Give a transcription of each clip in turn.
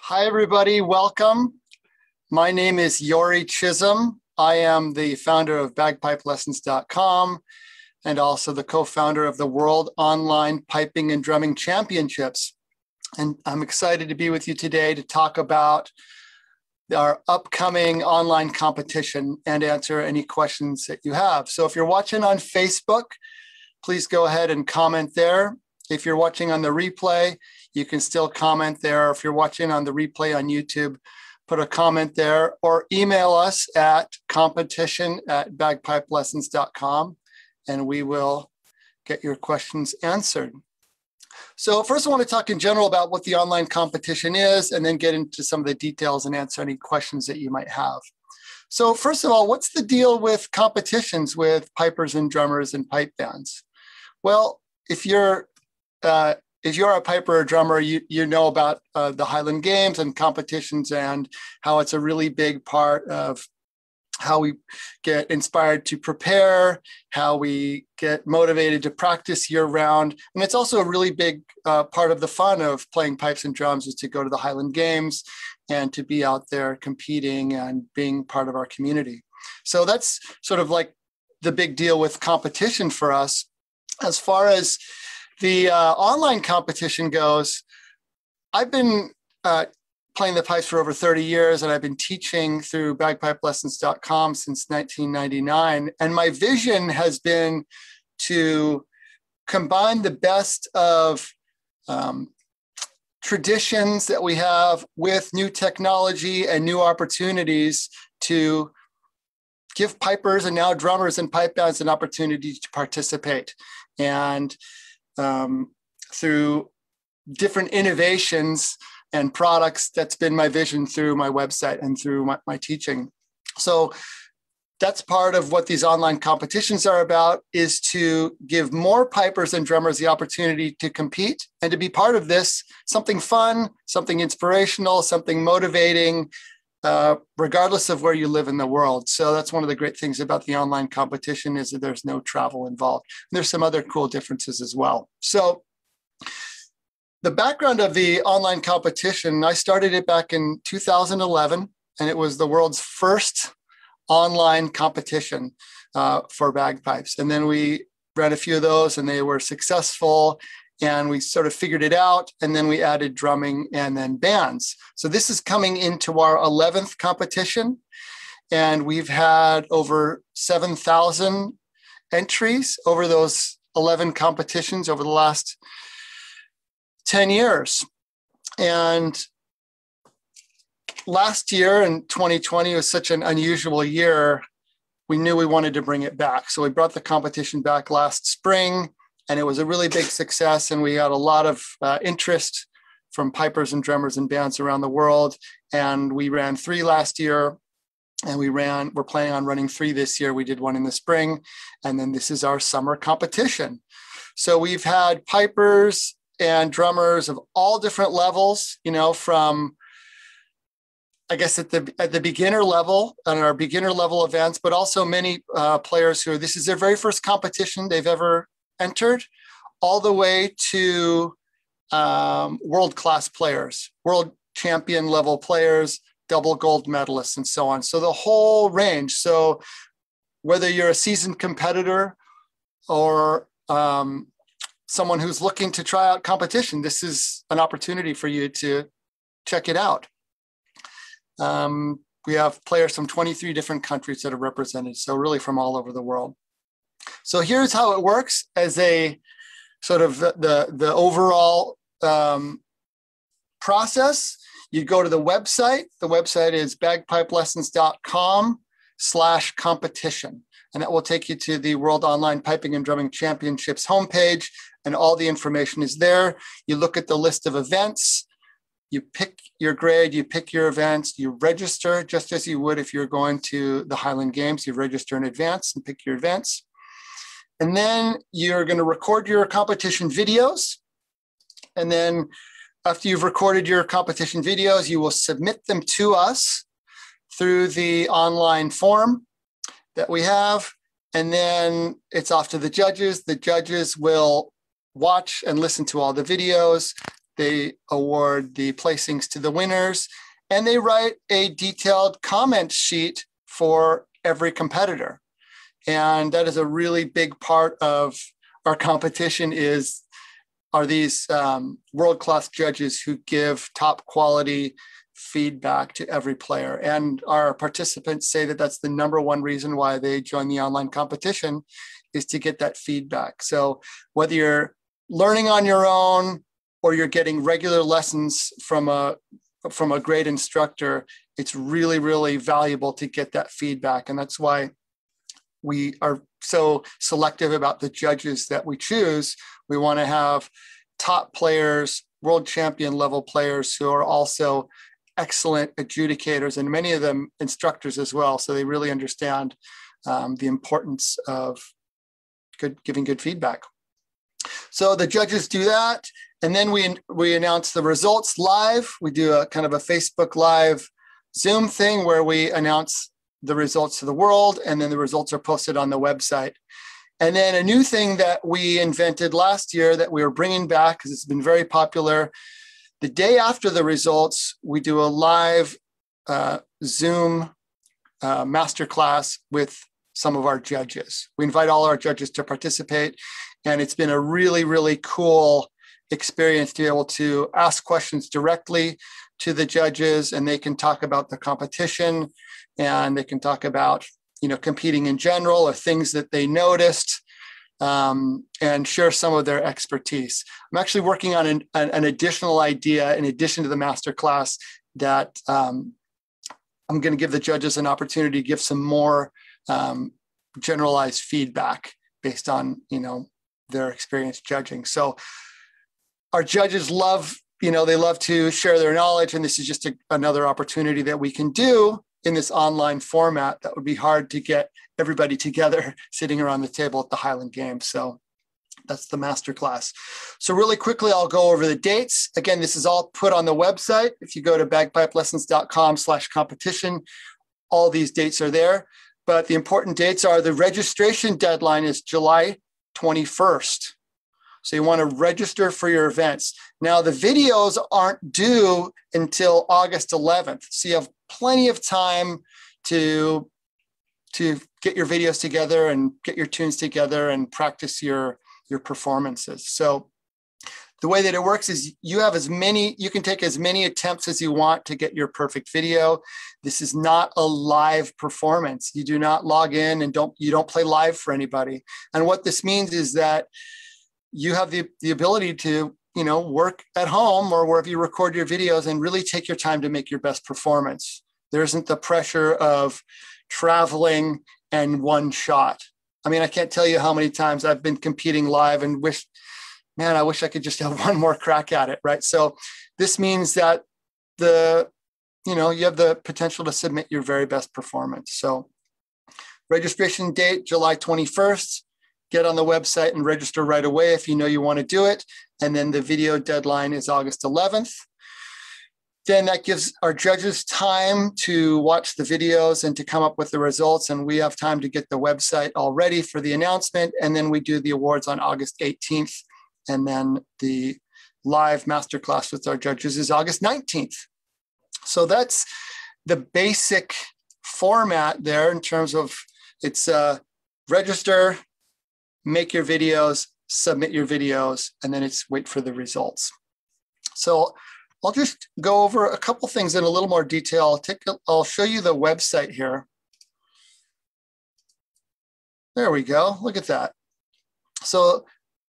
Hi, everybody. Welcome. My name is Jori Chisholm. I am the founder of bagpipelessons.com and also the co-founder of the World Online Piping and Drumming Championships. And I'm excited to be with you today to talk about our upcoming online competition and answer any questions that you have. So if you're watching on Facebook, please go ahead and comment there. If you're watching on the replay, you can still comment there. If you're watching on the replay on YouTube, put a comment there or email us at competition@bagpipelessons.com and we will get your questions answered. So first I want to talk in general about what the online competition is and then get into some of the details and answer any questions that you might have. So first of all, what's the deal with competitions with pipers and drummers and pipe bands? Well, if you're a piper or drummer, you know about the Highland Games and competitions and how it's a really big part of how we get inspired to prepare, how we get motivated to practice year round. And it's also a really big part of the fun of playing pipes and drums is to go to the Highland Games and to be out there competing and being part of our community. So that's sort of like the big deal with competition for us. As far as the online competition goes, I've been playing the pipes for over 30 years, and I've been teaching through bagpipelessons.com since 1999. And my vision has been to combine the best of traditions that we have with new technology and new opportunities to give pipers and now drummers and pipe bands an opportunity to participate. And through different innovations and products, that's been my vision through my website and through my teaching. So that's part of what these online competitions are about, is to give more pipers and drummers the opportunity to compete and to be part of this, something fun, something inspirational, something motivating, regardless of where you live in the world. So that's one of the great things about the online competition is that there's no travel involved. And there's some other cool differences as well. So the background of the online competition, I started it back in 2011, and it was the world's first online competition for bagpipes. And then we ran a few of those and they were successful. And we sort of figured it out, and then we added drumming and then bands. So this is coming into our 11th competition, and we've had over 7,000 entries over those 11 competitions over the last 10 years. And last year in 2020 was such an unusual year, we knew we wanted to bring it back. So we brought the competition back last spring, and it was a really big success. And we had a lot of interest from pipers and drummers and bands around the world. And we ran 3 last year, and we're planning on running 3 this year. We did 1 in the spring, and then this is our summer competition. So we've had pipers and drummers of all different levels, from, I guess, at the beginner level, on our beginner level events, but also many players who this is their very first competition they've ever entered, all the way to world-class players, world champion level players, double gold medalists, and so on. So the whole range. So whether you're a seasoned competitor or someone who's looking to try out competition, this is an opportunity for you to check it out. We have players from 23 different countries that are represented, so really from all over the world. So here's how it works as a sort of the overall process. You go to the website. The website is bagpipelessons.com/competition. And that will take you to the World Online Piping and Drumming Championships homepage, and all the information is there. You look at the list of events. You pick your grade, you pick your events, you register just as you would if you're going to the Highland Games. You register in advance and pick your events. And then you're going to record your competition videos. And then after you've recorded your competition videos, you will submit them to us through the online form that we have. And then it's off to the judges. The judges will watch and listen to all the videos. they award the placings to the winners, and they write a detailed comment sheet for every competitor. And that is a really big part of our competition are these world-class judges who give top quality feedback to every player. And our participants say that that's the number one reason why they join the online competition, is to get that feedback. So whether you're learning on your own or you're getting regular lessons from a great instructor, it's really, really valuable to get that feedback. And that's why we are so selective about the judges that we choose. We want to have top players, world champion level players who are also excellent adjudicators, and many of them instructors as well. So they really understand the importance of giving good feedback. So the judges do that. And then we announce the results live. We do a kind of a Facebook Live Zoom thing where we announce the results to the world, and then the results are posted on the website. And then a new thing that we invented last year that we are bringing back, because it's been very popular, the day after the results, we do a live Zoom masterclass with some of our judges. We invite all our judges to participate, and it's been a really, really cool experience to be able to ask questions directly to the judges, and they can talk about the competition, and they can talk about, competing in general or things that they noticed, and share some of their expertise. I'm actually working on an additional idea in addition to the masterclass that I'm going to give the judges an opportunity to give some more generalized feedback based on, their experience judging. So our judges love, they love to share their knowledge, and this is just another opportunity that we can do in this online format that would be hard to get everybody together sitting around the table at the Highland Games. So that's the masterclass. So really quickly, I'll go over the dates. Again, this is all put on the website. If you go to bagpipelessons.com/competition, all these dates are there. But the important dates are the registration deadline is July 21st. So you want to register for your events. Now, the videos aren't due until August 11th. So you have plenty of time to get your videos together and get your tunes together and practice your performances. So the way that it works is you can take as many attempts as you want to get your perfect video. This is not a live performance. You do not log in and you don't play live for anybody. And what this means is that you have the ability to, work at home or wherever you record your videos and really take your time to make your best performance. There isn't the pressure of traveling and one shot. I mean, I can't tell you how many times I've been competing live and I wish I could just have one more crack at it, right? So this means that you have the potential to submit your very best performance. So registration date, July 21st. Get on the website and register right away if you know you want to do it. And then the video deadline is August 11th. Then that gives our judges time to watch the videos and to come up with the results. And we have time to get the website all ready for the announcement. And then we do the awards on August 18th. And then the live masterclass with our judges is August 19th. So that's the basic format there in terms of it's register, make your videos, submit your videos, and then it's wait for the results. So I'll just go over a couple things in a little more detail. I'll show you the website here. There we go. Look at that. So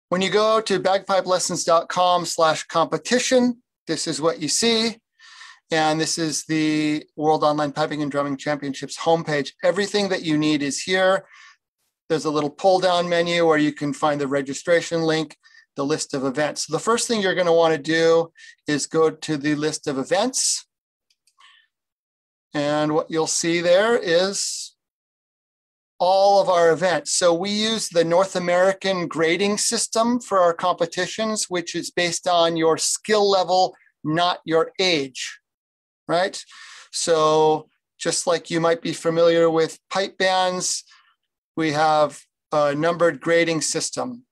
when you go to bagpipelessons.com/competition, this is what you see. And this is the World Online Piping and Drumming Championships homepage. Everything that you need is here. There's a little pull-down menu where you can find the registration link, the list of events. So the first thing you're going to want to do is go to the list of events. And what you'll see there is all of our events. So we use the North American grading system for our competitions, which is based on your skill level, not your age, right? So just like you might be familiar with pipe bands, we have a numbered grading system.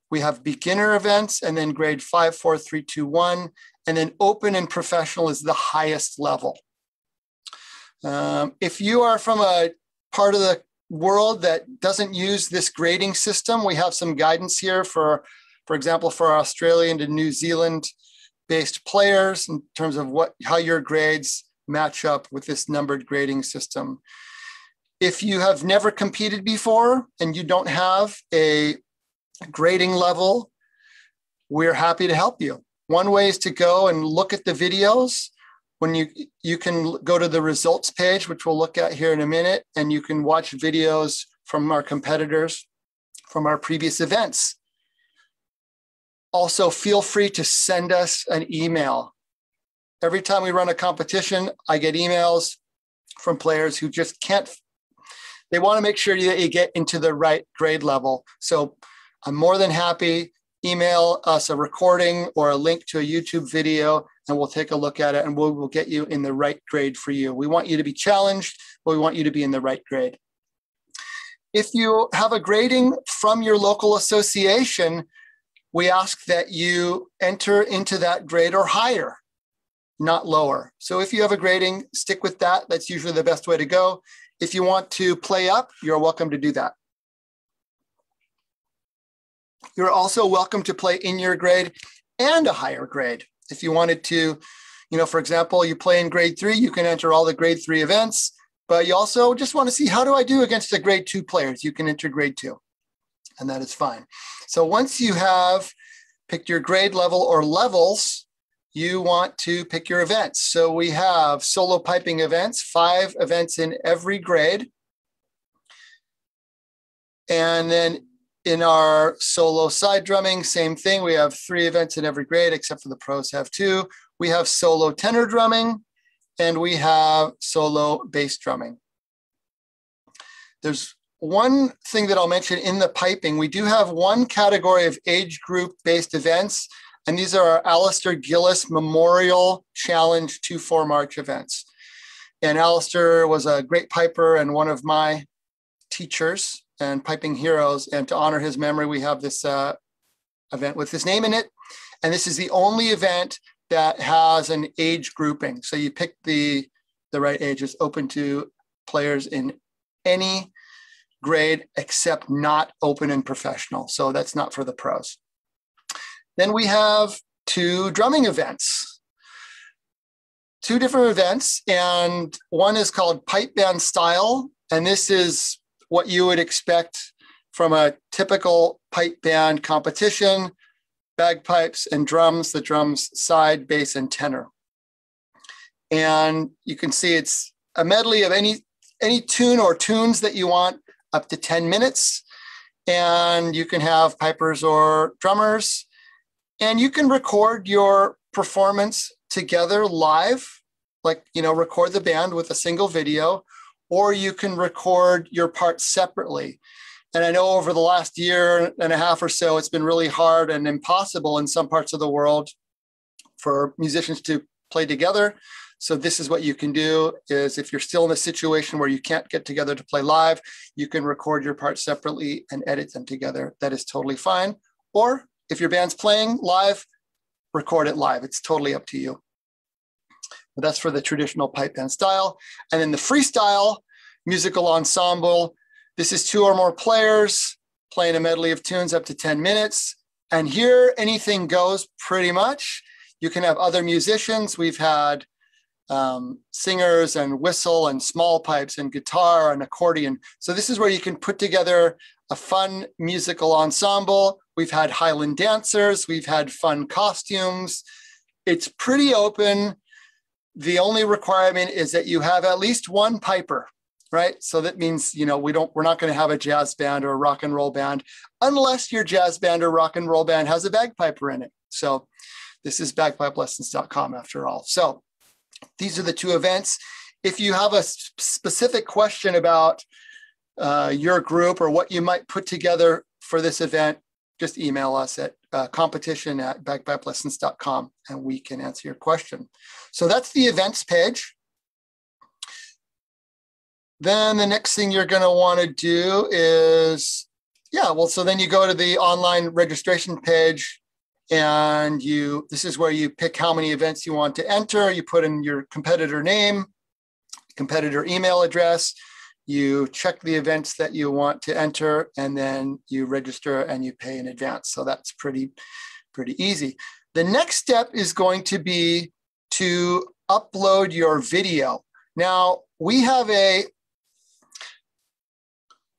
We have beginner events, and then grade 5, 4, 3, 2, 1. And then open and professional is the highest level. If you are from a part of the world that doesn't use this grading system, we have some guidance here for example, for our Australian to New Zealand based players in terms of how your grades match up with this numbered grading system. If you have never competed before and you don't have a grading level, we're happy to help you. One way is to go and look at the videos. When you can go to the results page, which we'll look at here in a minute, and you can watch videos from our competitors from our previous events. Also, feel free to send us an email. Every time we run a competition, I get emails from players who just can't, they want to make sure that you get into the right grade level. So I'm more than happy, email us a recording or a link to a YouTube video, and we'll take a look at it, and we'll get you in the right grade for you. We want you to be challenged, but we want you to be in the right grade. If you have a grading from your local association, we ask that you enter into that grade or higher, not lower. So if you have a grading, stick with that. That's usually the best way to go. If you want to play up, you're welcome to do that. You're also welcome to play in your grade and a higher grade. If you wanted to, for example, you play in grade 3, you can enter all the grade 3 events, but you also just want to see how do I do against the grade 2 players, you can enter grade 2. And that is fine. So once you have picked your grade level or levels, you want to pick your events. So we have solo piping events, 5 events in every grade. And then in our solo side drumming, same thing. We have 3 events in every grade, except for the pros have 2. We have solo tenor drumming, and we have solo bass drumming. There's one thing that I'll mention in the piping. We do have one category of age group based events, and these are our Alistair Gillis Memorial Challenge 2-4 March events. And Alistair was a great piper and one of my teachers and piping heroes. And to honor his memory, we have this event with his name in it. And this is the only event that has an age grouping. So you pick the right age. It's open to players in any grade except not open and professional. So that's not for the pros. Then we have 2 drumming events. 2 different events, and one is called pipe band style. And this is what you would expect from a typical pipe band competition: bagpipes and drums, the drums side, bass, and tenor. And you can see it's a medley of any tune or tunes that you want, up to 10 minutes. And you can have pipers or drummers, and you can record your performance together live, like, record the band with a single video, or you can record your parts separately. And I know over the last year and a half or so, it's been really hard and impossible in some parts of the world for musicians to play together. So this is what you can do, is if you're still in a situation where you can't get together to play live, you can record your parts separately and edit them together. That is totally fine. Or if your band's playing live, record it live. It's totally up to you. But that's for the traditional pipe band style. And then the freestyle musical ensemble. This is 2 or more players playing a medley of tunes up to 10 minutes. And here, anything goes pretty much. You can have other musicians. We've had singers and whistle and small pipes and guitar and accordion. So this is where you can put together a fun musical ensemble. We've had Highland dancers. We've had fun costumes. It's pretty open. The only requirement is that you have at least 1 piper, right? So that means, we're not going to have a jazz band or a rock and roll band unless your jazz band or rock and roll band has a bagpiper in it. So this is bagpipelessons.com after all. So these are the 2 events. If you have a specific question about your group or what you might put together for this event, just email us at competition@bagpipelessons.com and we can answer your question. So that's the events page. Then the next thing you're going to want to do is, Yeah, well, so then you go to the online registration page, and this is where you pick how many events you want to enter. You put in your competitor name, competitor email address, you check the events that you want to enter, and then you register and you pay in advance. So that's pretty easy. The next step is going to be to upload your video. Now, we have a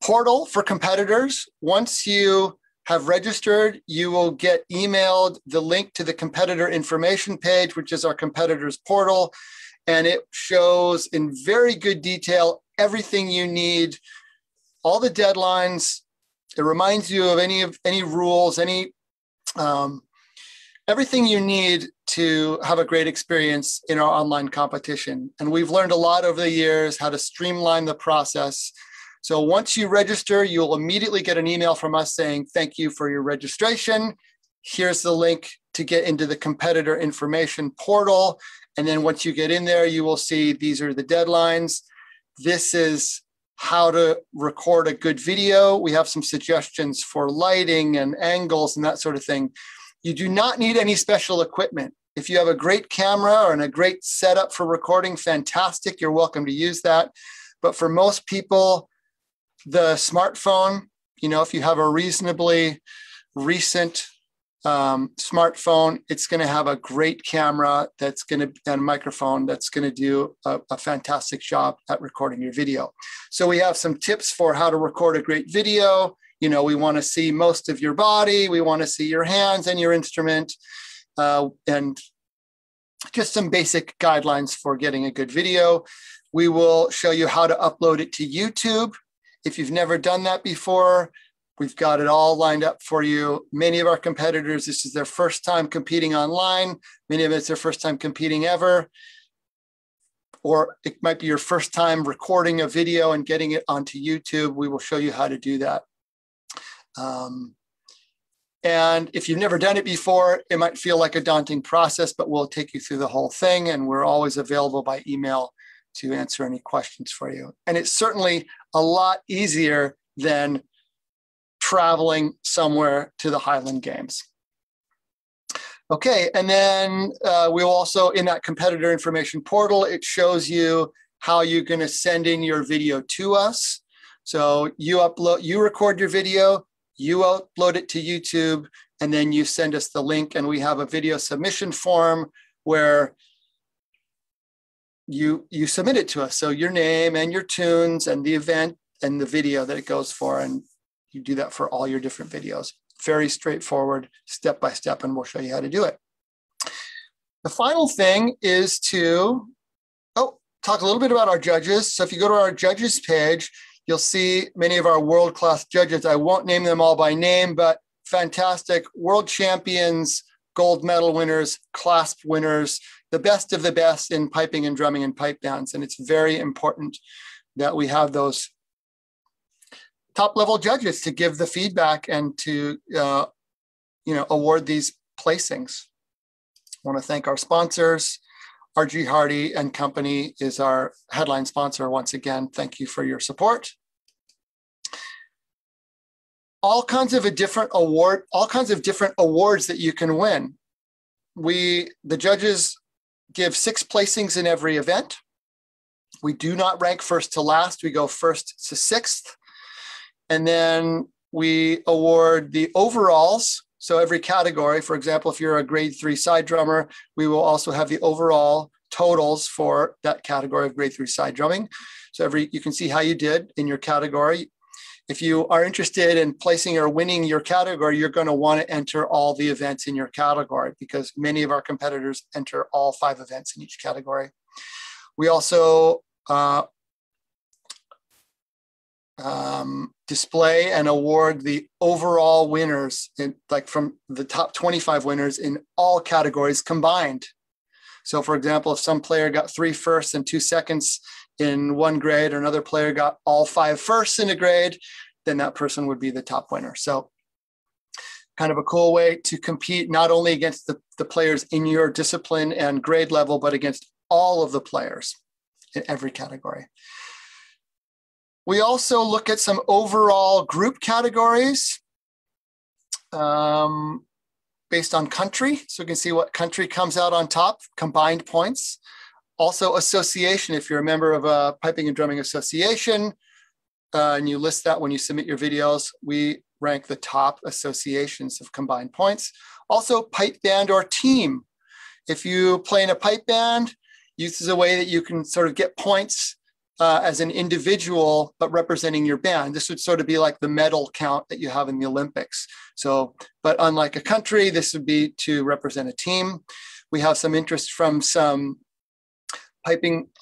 portal for competitors. Once you have registered, you will get emailed the link to the competitor information page, which is our competitors portal. And it shows in very good detail everything you need, all the deadlines. It reminds you of any rules, everything you need to have a great experience in our online competition. And we've learned a lot over the years how to streamline the process. So once you register, you'll immediately get an email from us saying, thank you for your registration. Here's the link to get into the competitor information portal. And then once you get in there, you will see these are the deadlines. This is how to record a good video. We have some suggestions for lighting and angles and that sort of thing. You do not need any special equipment. If you have a great camera and a great setup for recording, fantastic, you're welcome to use that. But for most people, the smartphone, if you have a reasonably recent smartphone, it's going to have a great camera and a microphone that's going to do a fantastic job at recording your video. So we have some tips for how to record a great video. We want to see most of your body. We want to see your hands and your instrument, and just some basic guidelines for getting a good video. We will show you how to upload it to YouTube. If you've never done that before, we've got it all lined up for you. Many of our competitors, this is their first time competing online. Many of it's their first time competing ever. Or it might be your first time recording a video and getting it onto YouTube. We will show you how to do that. And if you've never done it before, it might feel like a daunting process, but we'll take you through the whole thing. And we're always available by email to answer any questions for you. And it's certainly a lot easier than traveling somewhere to the Highland Games. Okay, and then we'll also, in that competitor information portal, it shows you how you're going to send in your video to us. So you record your video, you upload it to YouTube, and then you send us the link, and we have a video submission form where you submit it to us. So your name and your tunes and the event and the video that it goes for, and you do that for all your different videos. Very straightforward, step by step, and we'll show you how to do it. The final thing is to talk a little bit about our judges. So if you go to our judges page, you'll see many of our world-class judges. I won't name them all by name, but fantastic world champions, gold medal winners, clasp winners, the best of the best in piping and drumming and pipe bands. And it's very important that we have those top-level judges to give the feedback and to award these placings. I want to thank our sponsors. R.G. Hardy and Company is our headline sponsor. Once again, thank you for your support. All kinds of different awards that you can win. The judges give 6 placings in every event. We do not rank first to last. We go first to 6th. And then we award the overalls. So every category, for example, if you're a grade 3 side drummer, we will also have the overall totals for that category of grade 3 side drumming. So you can see how you did in your category. If you are interested in placing or winning your category, you're going to want to enter all the events in your category because many of our competitors enter all 5 events in each category. We also display and award the overall winners, from the top 25 winners in all categories combined. So for example, if some player got 3 firsts and 2 seconds in one grade, or another player got all 5 firsts in a grade, then that person would be the top winner. So kind of a cool way to compete not only against the players in your discipline and grade level, but against all of the players in every category. We also look at some overall group categories based on country. So we can see what country comes out on top, combined points. Also association, if you're a member of a piping and drumming association, and you list that when you submit your videos, we rank the top associations of combined points. Also pipe band or team. If you play in a pipe band, this is a way that you can sort of get points as an individual, but representing your band. This would sort of be like the medal count that you have in the Olympics. So, but unlike a country, this would be to represent a team. We have some interest from some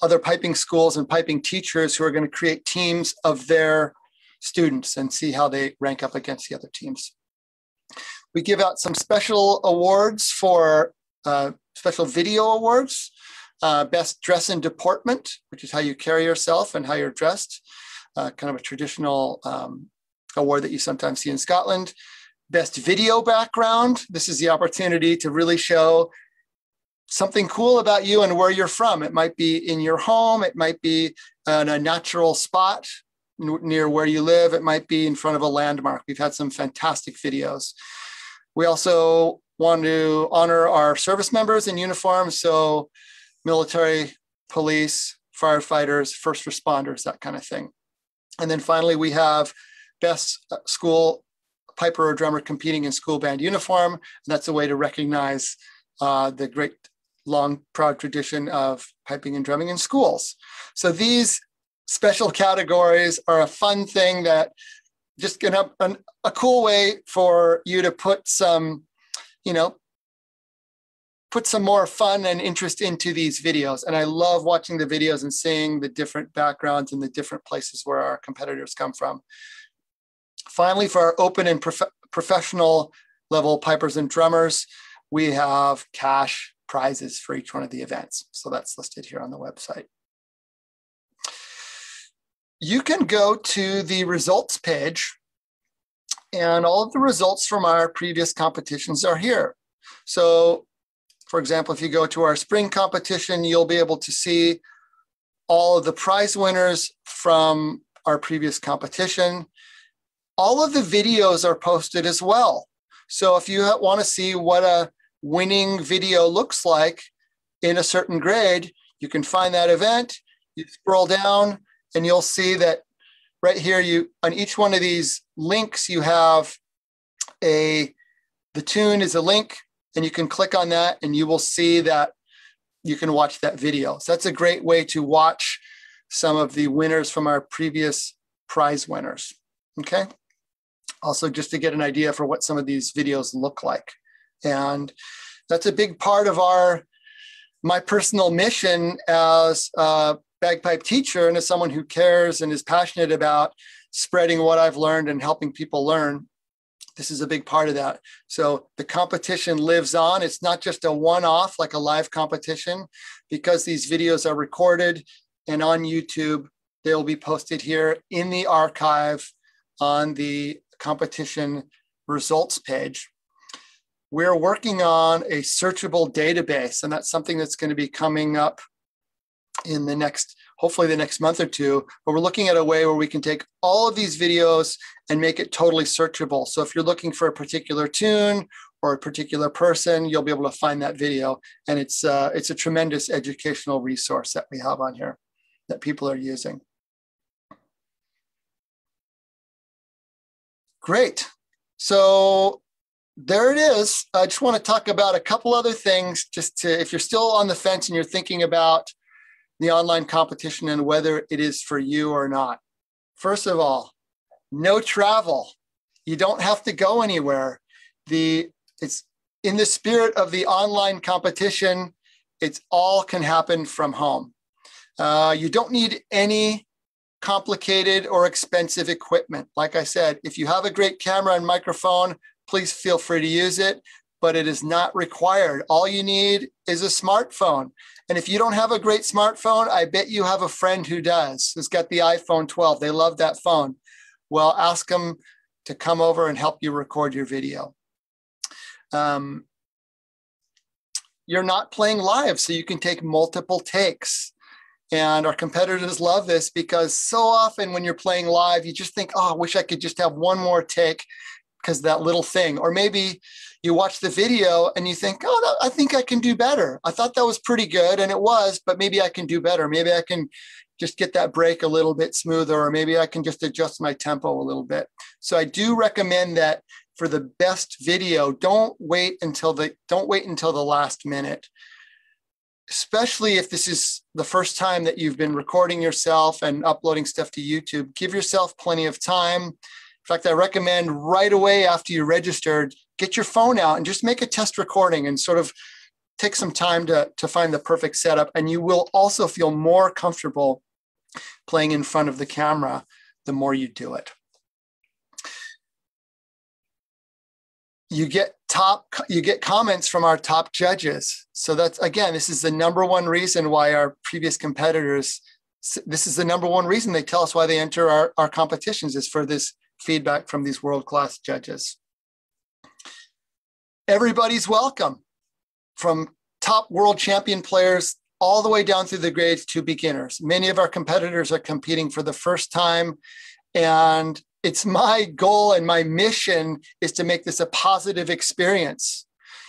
other piping schools and piping teachers who are going to create teams of their students and see how they rank up against the other teams. We give out some special awards for special video awards. Best dress and deportment, which is how you carry yourself and how you're dressed, kind of a traditional award that you sometimes see in Scotland. Best video background. This is the opportunity to really show something cool about you and where you're from. It might be in your home. It might be in a natural spot near where you live. It might be in front of a landmark. We've had some fantastic videos. We also want to honor our service members in uniform. So military, police, firefighters, first responders, that kind of thing. And then finally, we have best school piper or drummer competing in school band uniform. And that's a way to recognize the great long, proud tradition of piping and drumming in schools. So these special categories are a fun thing that just get up a cool way for you to put some, put some more fun and interest into these videos. And I love watching the videos and seeing the different backgrounds and the different places where our competitors come from. Finally, for our open and professional level pipers and drummers, we have cash prizes for each one of the events. So that's listed here on the website. You can go to the results page, and all of the results from our previous competitions are here. So, for example, if you go to our spring competition, you'll be able to see all of the prize winners from our previous competition. All of the videos are posted as well. So if you want to see what a winning video looks like in a certain grade, you can find that event, you scroll down, and you'll see that right here, on each one of these links, you have the tune is a link, and you can click on that and you will see that you can watch that video. So that's a great way to watch some of the winners from our previous prize winners, okay? Also, just to get an idea for what some of these videos look like. And that's a big part of my personal mission as a bagpipe teacher and as someone who cares and is passionate about spreading what I've learned and helping people learn. This is a big part of that. So the competition lives on. It's not just a one-off like a live competition. Because these videos are recorded and on YouTube, they will be posted here in the archive on the competition results page. We're working on a searchable database, and that's something that's going to be coming up in hopefully the next month or two, but we're looking at a way where we can take all of these videos and make it totally searchable. So if you're looking for a particular tune or a particular person, you'll be able to find that video. And it's a tremendous educational resource that we have on here that people are using. Great. So there it is. I just want to talk about a couple other things if you're still on the fence and you're thinking about the online competition and whether it is for you or not. First of all, no travel. You don't have to go anywhere. It's in the spirit of the online competition. It's all can happen from home. You don't need any complicated or expensive equipment. Like I said, if you have a great camera and microphone, please feel free to use it, but it is not required. All you need is a smartphone. And if you don't have a great smartphone, I bet you have a friend who does, who's got the iPhone 12. They love that phone. Well, ask them to come over and help you record your video. You're not playing live, so you can take multiple takes. And our competitors love this because so often when you're playing live, you just think, oh, I wish I could just have one more take because that little thing. Or maybe you watch the video and you think, oh, I think I can do better. I thought that was pretty good, and it was, but maybe I can do better. Maybe I can just get that break a little bit smoother, or maybe I can just adjust my tempo a little bit. So I do recommend that for the best video, don't wait until the last minute, especially if this is the first time that you've been recording yourself and uploading stuff to YouTube. Give yourself plenty of time. In fact, I recommend right away after you registered, get your phone out and just make a test recording and sort of take some time to find the perfect setup. And you will also feel more comfortable playing in front of the camera the more you do it. You get comments from our top judges. So that's, again, this is the number one reason why our previous competitors, this is the number one reason they tell us why they enter our competitions, is for this feedback from these world-class judges. Everybody's welcome, from top world champion players all the way down through the grades to beginners. Many of our competitors are competing for the first time, and it's my goal and my mission is to make this a positive experience.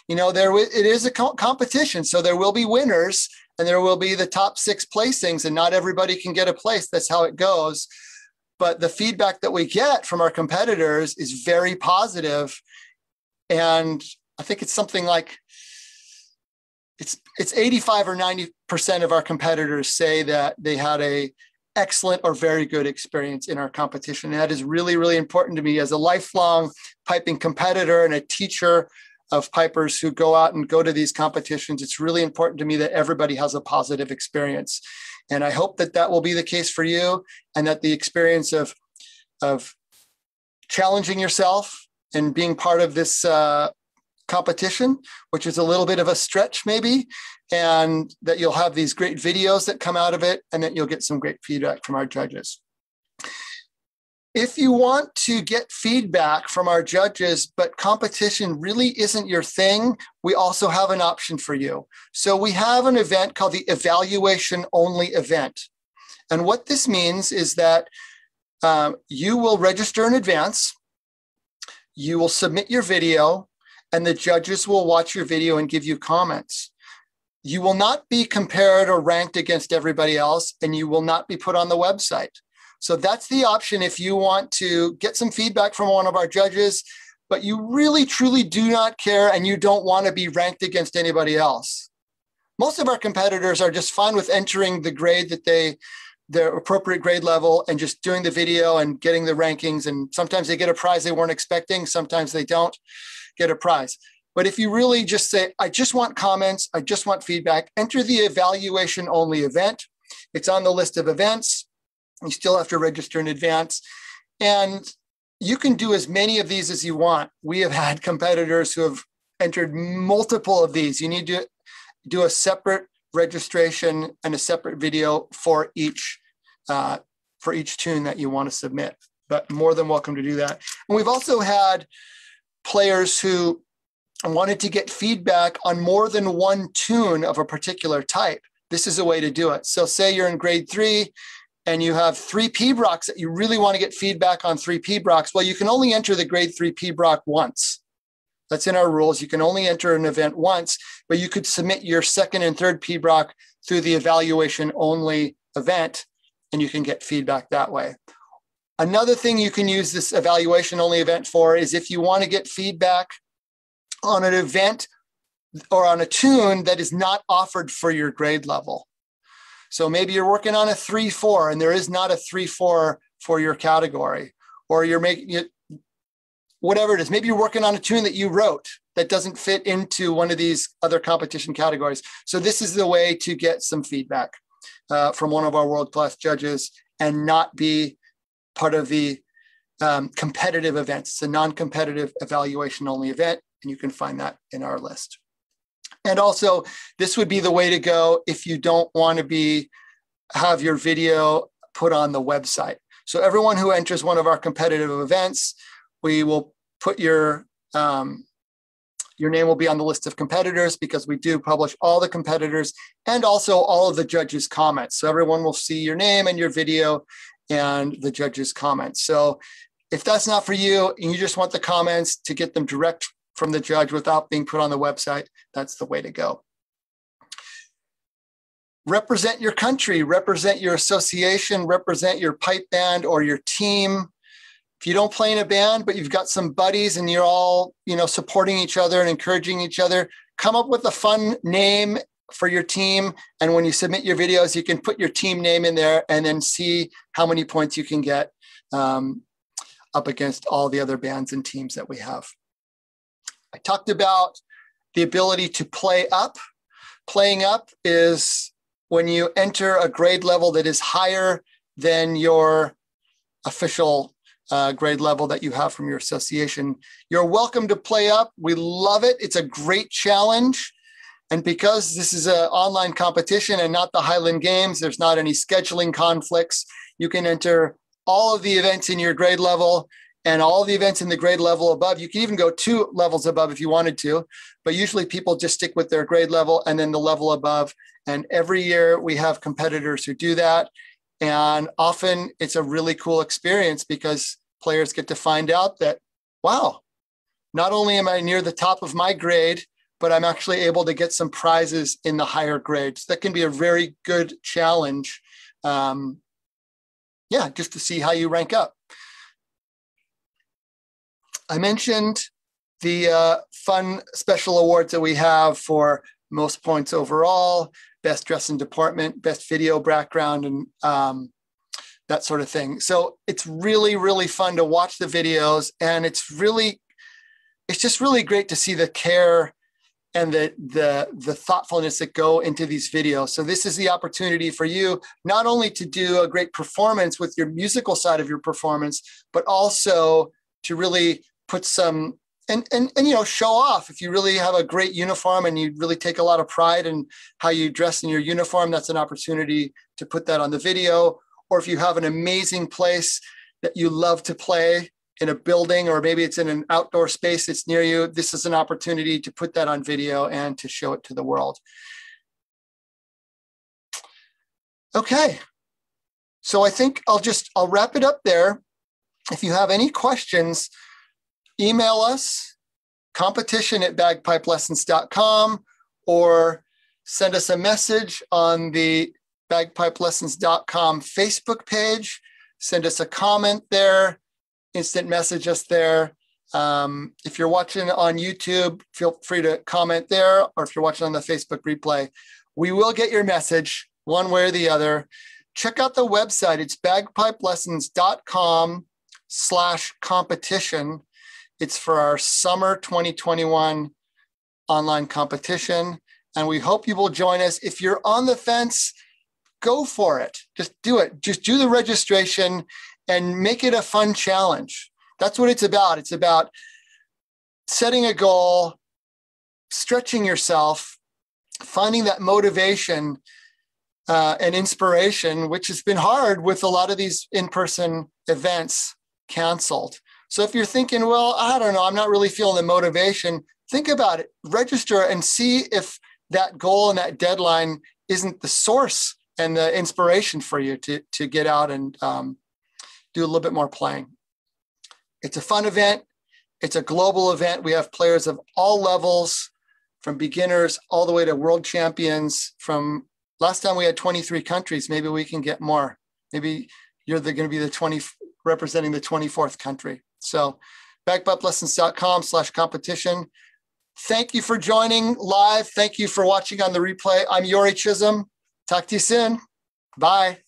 You know, it is a competition, so there will be winners and there will be the top 6 placings, and not everybody can get a place. That's how it goes. But the feedback that we get from our competitors is very positive. And I think it's something like it's 85 or 90% of our competitors say that they had a excellent or very good experience in our competition. And that is really, really important to me as a lifelong piping competitor and a teacher of pipers who go out and go to these competitions. It's really important to me that everybody has a positive experience. And I hope that that will be the case for you, and that the experience of challenging yourself and being part of this competition, which is a little bit of a stretch maybe, and that you'll have these great videos that come out of it, and that you'll get some great feedback from our judges. If you want to get feedback from our judges, but competition really isn't your thing, we also have an option for you. So we have an event called the evaluation only event. And what this means is that you will register in advance, you will submit your video, and the judges will watch your video and give you comments. You will not be compared or ranked against everybody else, and you will not be put on the website. So that's the option if you want to get some feedback from one of our judges, but you really, truly do not care and you don't want to be ranked against anybody else. Most of our competitors are just fine with entering the grade that their appropriate grade level and just doing the video and getting the rankings. And sometimes they get a prize they weren't expecting. Sometimes they don't get a prize. But if you really just say, I just want comments, I just want feedback, enter the evaluation only event. It's on the list of events. You still have to register in advance. And you can do as many of these as you want. We have had competitors who have entered multiple of these. You need to do a separate registration and a separate video for each tune that you want to submit, but more than welcome to do that. And we've also had players who wanted to get feedback on more than one tune of a particular type. This is a way to do it. So say you're in grade 3 and you have 3 pibrochs that you really want to get feedback on 3 pibrochs. Well, you can only enter the grade 3 pibroch once. That's in our rules. You can only enter an event once, but you could submit your 2nd and 3rd pibroch through the evaluation only event, and you can get feedback that way. Another thing you can use this evaluation only event for is if you want to get feedback on an event or on a tune that is not offered for your grade level. So maybe you're working on a 3-4 and there is not a 3-4 for your category, or you're making it, whatever it is. Maybe you're working on a tune that you wrote that doesn't fit into one of these other competition categories. So this is the way to get some feedback from one of our world-class judges and not be part of the competitive events. It's a non-competitive evaluation only event, and you can find that in our list. And also, this would be the way to go if you don't want to have your video put on the website. So everyone who enters one of our competitive events, we will put your Your name will be on the list of competitors because we do publish all the competitors and also all of the judges' comments. So everyone will see your name and your video and the judges' comments. So if that's not for you and you just want the comments to get them direct from the judge without being put on the website, that's the way to go. Represent your country, represent your association, represent your pipe band or your team. If you don't play in a band, but you've got some buddies and you're all, supporting each other and encouraging each other, come up with a fun name for your team. And when you submit your videos, you can put your team name in there and then see how many points you can get up against all the other bands and teams that we have. I talked about the ability to play up. Playing up is when you enter a grade level that is higher than your official grade level that you have from your association. You're welcome to play up. We love it. It's a great challenge. And because this is an online competition and not the Highland Games, there's not any scheduling conflicts. You can enter all of the events in your grade level and all the events in the grade level above. You can even go 2 levels above if you wanted to, but usually people just stick with their grade level and then the level above. And every year we have competitors who do that. And often it's a really cool experience because players get to find out that, wow, not only am I near the top of my grade, but I'm actually able to get some prizes in the higher grades. That can be a very good challenge. Just to see how you rank up. I mentioned the fun special awards that we have for most points overall, best dress and department, best video background, and that sort of thing. So it's really, really fun to watch the videos, and it's just really great to see the care and the thoughtfulness that go into these videos. So this is the opportunity for you not only to do a great performance with your musical side of your performance, but also to really put some and show off. If you really have a great uniform and you really take a lot of pride in how you dress in your uniform, that's an opportunity to put that on the video. Or if you have an amazing place that you love to play in a building, or maybe it's in an outdoor space that's near you, this is an opportunity to put that on video and to show it to the world. Okay, so I think I'll wrap it up there. If you have any questions, email us, competition@bagpipelessons.com, or send us a message on the bagpipelessons.com Facebook page. Send us a comment there, instant message us there. If you're watching on YouTube, feel free to comment there, or if you're watching on the Facebook replay, we will get your message one way or the other. Check out the website. It's bagpipelessons.com/competition. It's for our summer 2021 online competition. And we hope you will join us. If you're on the fence, go for it. Just do it. Just do the registration and make it a fun challenge. That's what it's about. It's about setting a goal, stretching yourself, finding that motivation and inspiration, which has been hard with a lot of these in-person events canceled. So if you're thinking, well, I don't know, I'm not really feeling the motivation, think about it, register and see if that goal and that deadline isn't the source and the inspiration for you to get out and do a little bit more playing. It's a fun event. It's a global event. We have players of all levels, from beginners all the way to world champions. From last time we had 23 countries, maybe we can get more. Maybe you're going to be representing the 24th country. So bagpipelessons.com/competition. Thank you for joining live. Thank you for watching on the replay. I'm Jori Chisholm. Talk to you soon. Bye.